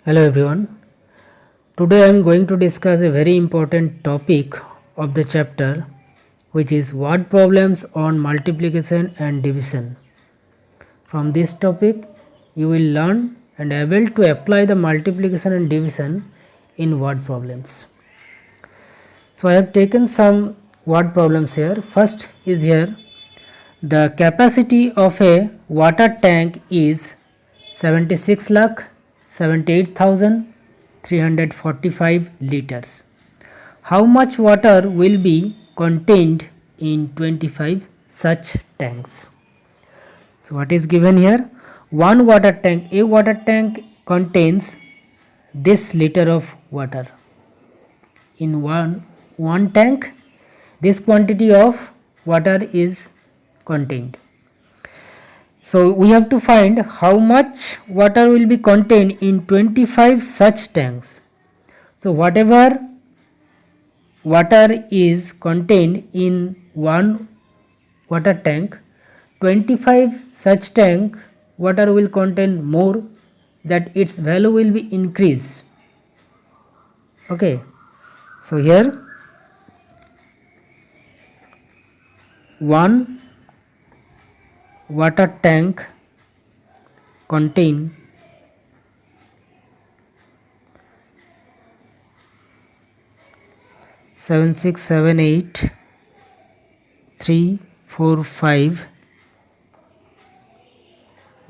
Hello everyone. Today I am going to discuss a very important topic of the chapter, which is word problems on multiplication and division. From this topic you will learn and able to apply the multiplication and division in word problems. So I have taken some word problems here. First is here, the capacity of a water tank is 76 lakh 78,345 liters. How much water will be contained in 25 such tanks? So what is given here? One water tank, a water tank contains this liter of water. In one tank, this quantity of water is contained. So we have to find how much water will be contained in 25 such tanks. So whatever water is contained in one water tank, 25 such tanks water will contain more, that its value will be increased. Okay, so here one water tank contain 7678,345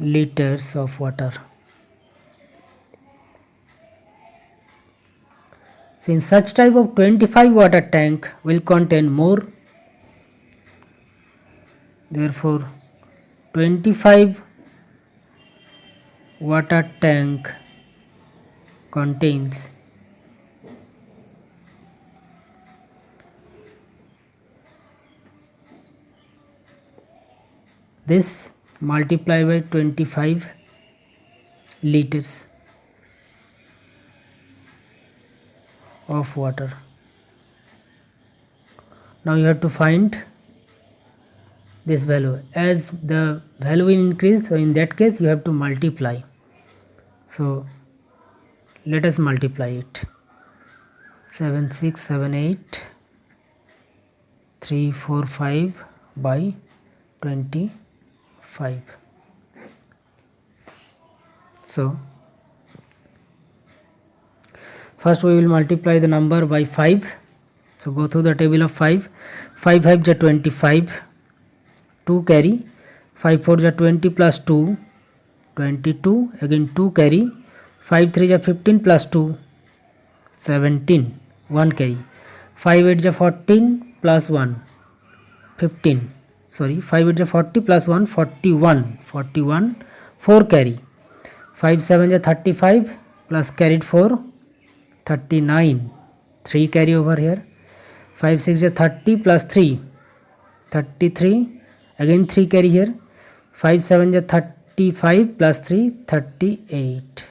liters of water. So in such type of 25 water tank will contain more, therefore 25 water tank contains this multiply by 25 liters of water. Now you have to find this value. As the value will increase, so in that case you have to multiply. So let us multiply it. 7678,345 by 25. So first we will multiply the number by 5. So go through the table of 5. 5 5 is 25, 2 carry, 5 4 is 20 plus 2, 22, again 2 carry, 5 3 is 15 plus 2, 17, 1 carry, 5 8 is 14 plus 1, 15, sorry 5 8 is 40 plus 1, 41, 41, 4 carry, 5 7 is 35 plus carried 4, 39, 3 carry over here, 5 6 is 30 plus 3, 33, again 3 carry here, 5 7 is 35 plus 3, 38.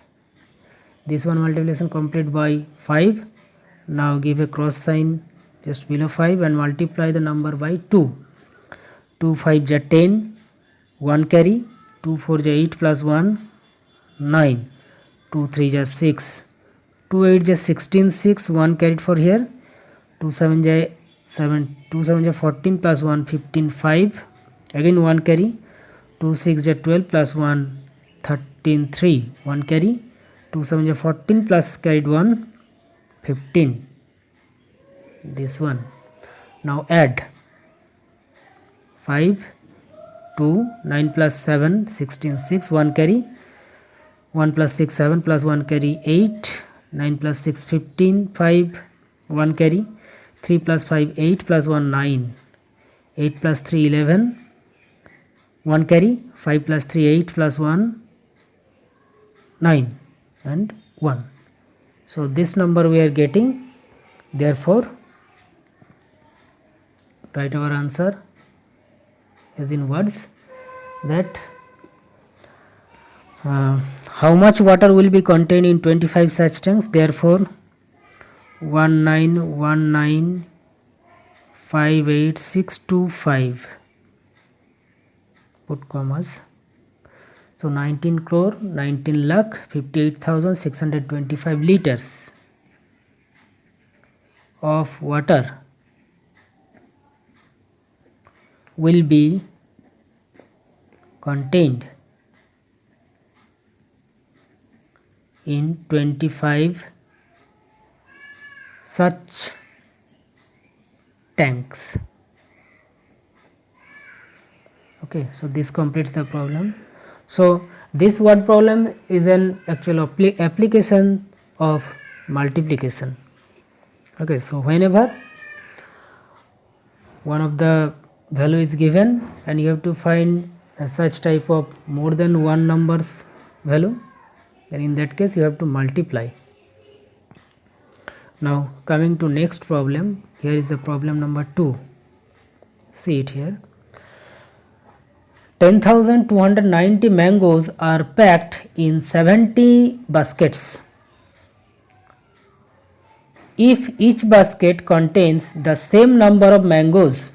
This one multiplication complete by 5. Now give a cross sign just below 5 and multiply the number by 2. 2 5 is 10, 1 carry, 2 4 is 8 plus 1, 9, 2 3 is 6, 2 8 is 16 6, 1 carried for here, 2 7 is 7, 2 7 is 14 plus 1, 15 5, again 1 carry, 2 6 is 12 plus 1, 13 3, 1 carry, 2 7 is 14 plus carried 1, 15, this one. Now add 5 2, 9 plus 7, 16 6, 1 carry, 1 plus 6 7 plus 1 carry 8, 9 plus 6 15, 5, 1 carry, 3 plus 5 8 plus 1 9, 8 plus 3 11, 1 carry, 5 plus 3 8 plus 1 9 and 1. So this number we are getting, therefore write our answer as in words, that how much water will be contained in 25 such tanks. Therefore 191958625, put commas, So 19 crore 19 lakh 58,625 liters of water will be contained in 25 such tanks. Okay, so this completes the problem. So this word problem is an actual application of multiplication. Okay, so whenever one of the value is given and you have to find such type of more than one numbers value, then in that case you have to multiply. Now coming to next problem, here is the problem number 2. See it here. 10,290 mangoes are packed in 70 baskets. If each basket contains the same number of mangoes,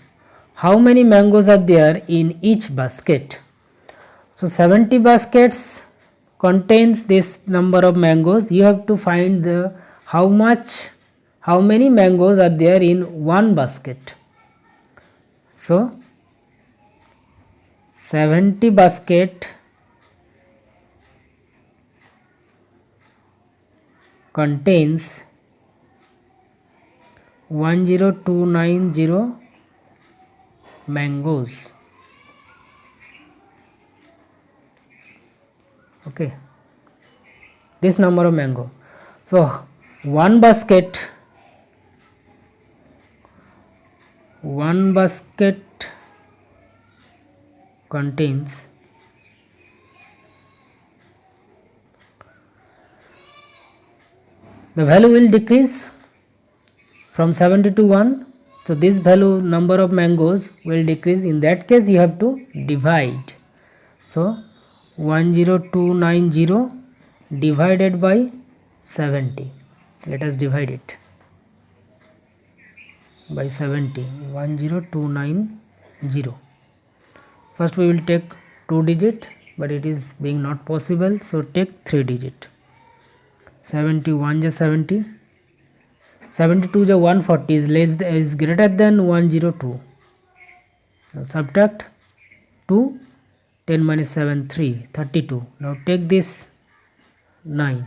how many mangoes are there in each basket? So 70 baskets contains this number of mangoes. You have to find the how many mangoes are there in one basket. So 70 basket contains 10290 mangoes. Okay, this number of mango. So one basket contains the value will decrease from 70 to 1. So this value number of mangoes will decrease. In that case you have to divide. So 10290 divided by 70. Let us divide it by 70. 10290. First we will take 2 digit, but it is being not possible, so take 3 digit. 71 is 70. 72 is 140 is greater than 102. Now subtract 2, 10 minus 7 3, 32. Now take this 9,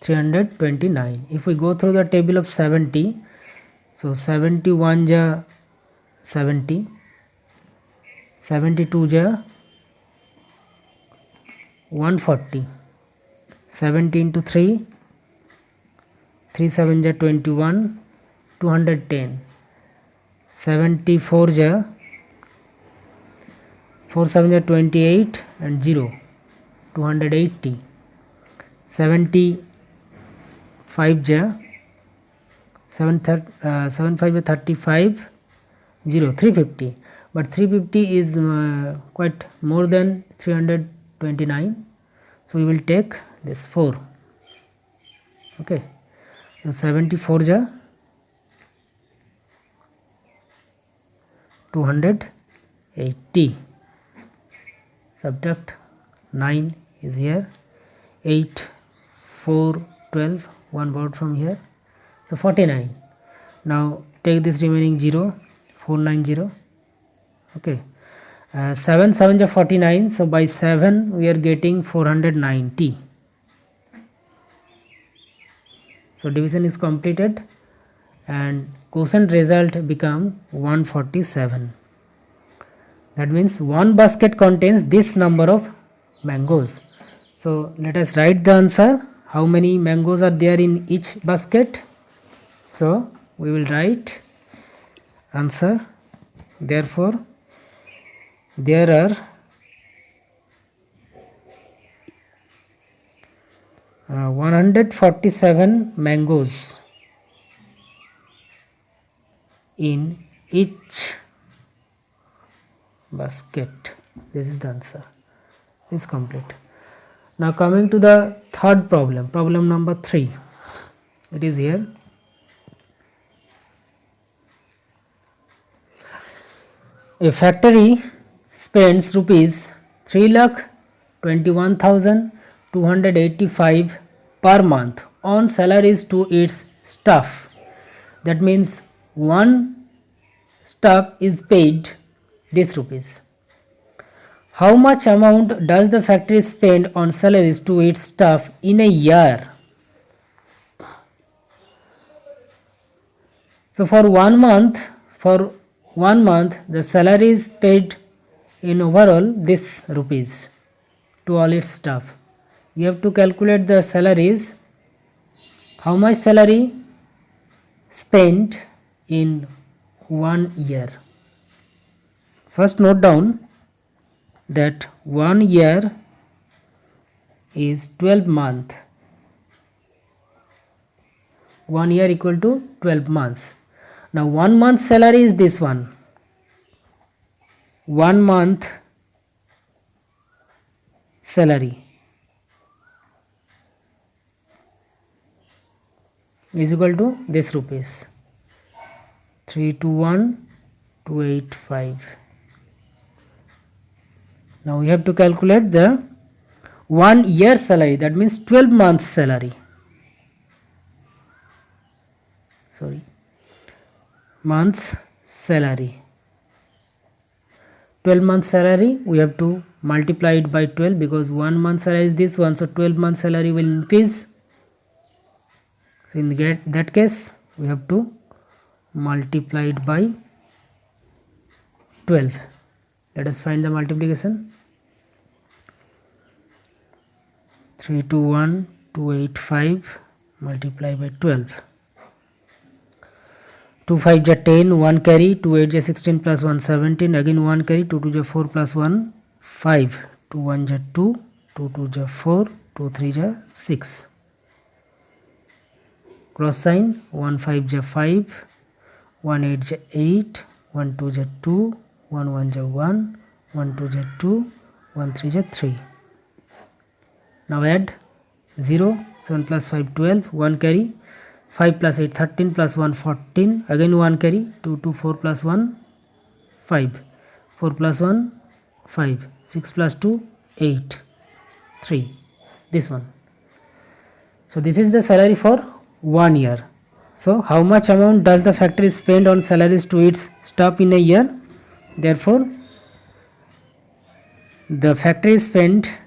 329. If we go through the table of 70, so 71 is 70, 72 is 140, 70 into 3, 3 7 is 21, 210, 74 is 4 7 is 28 and 0, 280, 75 is 7 5 is 35, 0, 350, but 350 is quite more than 329, so we will take this 4. Okay, so 74 is 280, subtract 9 is here, 8 4 12, one word from here, so 49. Now take this remaining 0, 490. Okay, 7 7 is 49, so by 7 we are getting 490. So division is completed and quotient result become 147. That means one basket contains this number of mangoes. So let us write the answer. How many mangoes are there in each basket? So we will write answer. Therefore there are 147 mangoes in each basket. This is the answer. Is complete. Now coming to the third problem, problem number 3. It is here. A factory spends rupees 3,21,285 per month on salaries to its staff. That means one staff is paid this rupees. How much amount does the factory spend on salaries to its staff in a year? So for 1 month, the salary is paid in overall this rupees to all its staff. You have to calculate the salaries. How much salary spent in 1 year? First note down that 1 year is 12 month. 1 year equal to 12 months. Now 1 month salary is this one. 1 month salary is equal to this rupees 321,285. Now we have to calculate the 1 year salary, that means 12 months salary. Months salary. 12 months salary we have to multiply it by 12 because 1 month salary is this one, so 12 month salary will increase. So in that case we have to multiply it by 12. Let us find the multiplication. 321,285 multiply by 12. 2 5 ja 10, 1 carry, 2 8 ja 16 plus 1 17, again 1 carry, 2 2 ja 4 plus 1 5, 2 1 ja 2, 2 2 ja 4, 2 3 ja 6. Cross sign, 1 5 ja 5, 1 8 ja 8, 1 2 ja 2, 1 1 ja 1, 1 2 ja 2, 1 3 ja 3. Now add 0, 7 plus 5 12, 1 carry, 5 plus 8 13 plus 1 14, again 1 carry, 2 2 4 plus 1 5, 4 plus 1 5, 6 plus 2 8, 3, this one. So this is the salary for 1 year. So how much amount does the factory spend on salaries to its staff in a year? Therefore the factory spent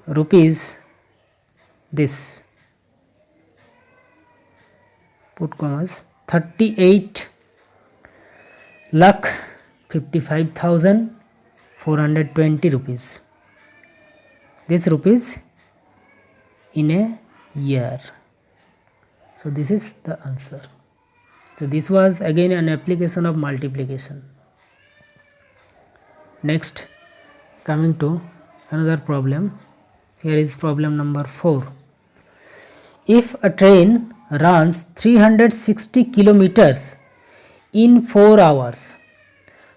rupees this, put commas, 38,55,420 rupees. This rupees in a year. So this is the answer. So this was again an application of multiplication. Next, coming to another problem. Here is problem number 4. If a train runs 360 kilometers in 4 hours,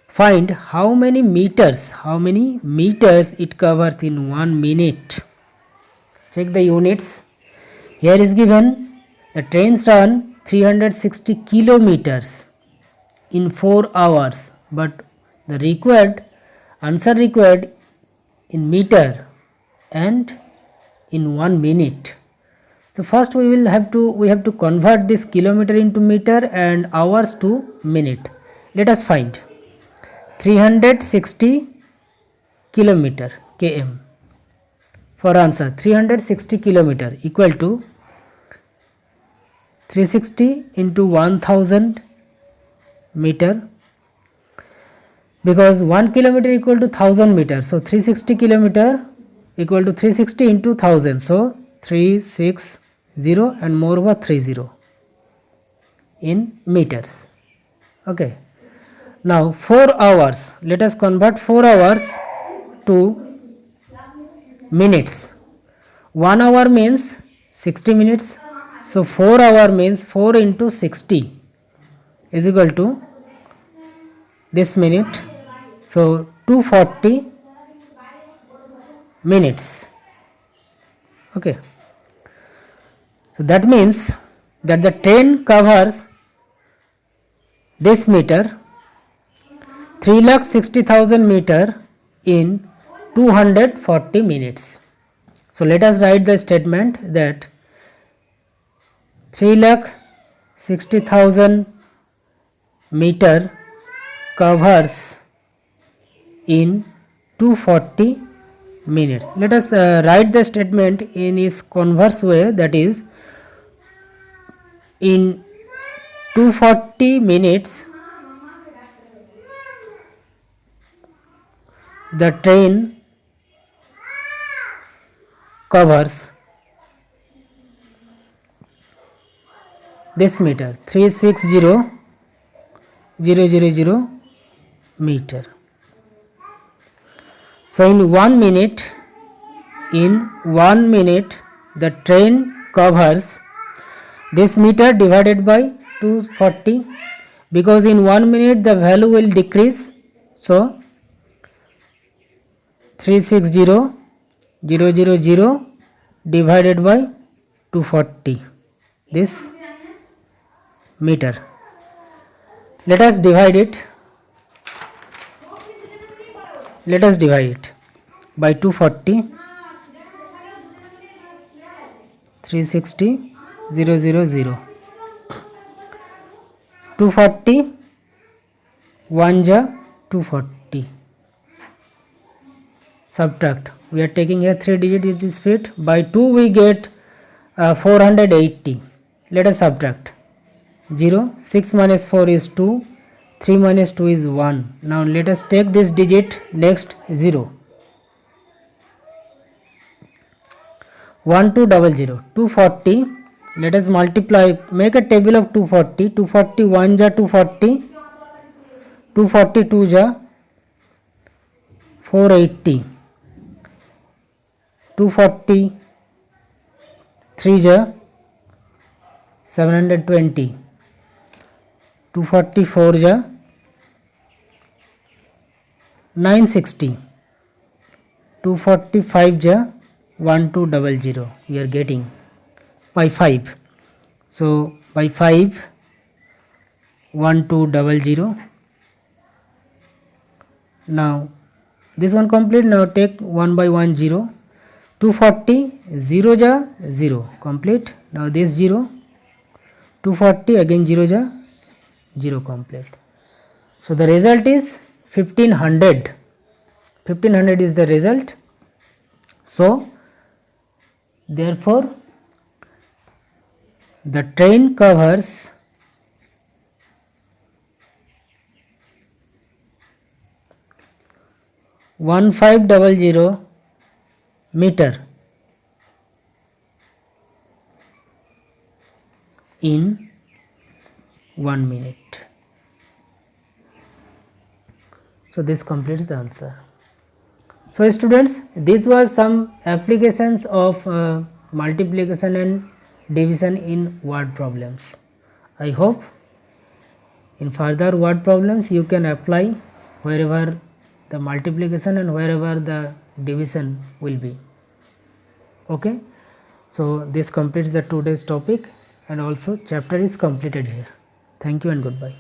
find how many meters it covers in 1 minute. Check the units. Here is given the trains run 360 kilometers in 4 hours, but the answer required in meter and in 1 minute. So first we have to convert this kilometer into meter and hours to minute. Let us find 360 kilometer km. For answer, 360 kilometer equal to 360 into 1000 meter, because 1 kilometer equal to 1000 meters. So 360 kilometer equal to 360 into 1000. So 360 and more over 30 in meters. Okay. Now 4 hours. Let us convert 4 hours to minutes. 1 hour means 60 minutes. So 4 hour means 4 into 60 is equal to this minute. So 240 minutes. Okay. So that means that the train covers this meter 3,60,000 meter in 240 minutes. So let us write the statement that 3,60,000 meter covers in 240 minutes. Let us write the statement in its converse way, that is, in 240 minutes the train covers this meter 360,000 meter. So in 1 minute the train covers this meter divided by 240, because in 1 minute the value will decrease. So 360,000 divided by 240, this meter. Let us divide it by 240. 360,000 240 1 ja 240. Subtract, we are taking here 3 digit, which is fit. By 2 we get 480. Let us subtract 0. 6 minus 4 is 2. 3 minus 2 is 1. Now let us take this digit next, 0. 1200 240. Let us multiply, make a table of 240. 240 1 ja 240, 240 2 ja 480, 240 3 ja 720, 244 ja 960, 245 ja 1200. We are getting by 5. So by 5 1200. Now this one complete. Now take 1 by 1 0. 240 0 ja 0 complete. Now this 0, 240 again 0 ja 0 complete. So the result is 1500. 1500 is the result. So therefore the train covers 1500 meter in 1 minute. So this completes the answer. So students, this was some applications of multiplication and division in word problems. I hope in further word problems you can apply wherever the multiplication and wherever the division will be. Okay, so this completes the today's topic, and also chapter is completed here. Thank you and goodbye.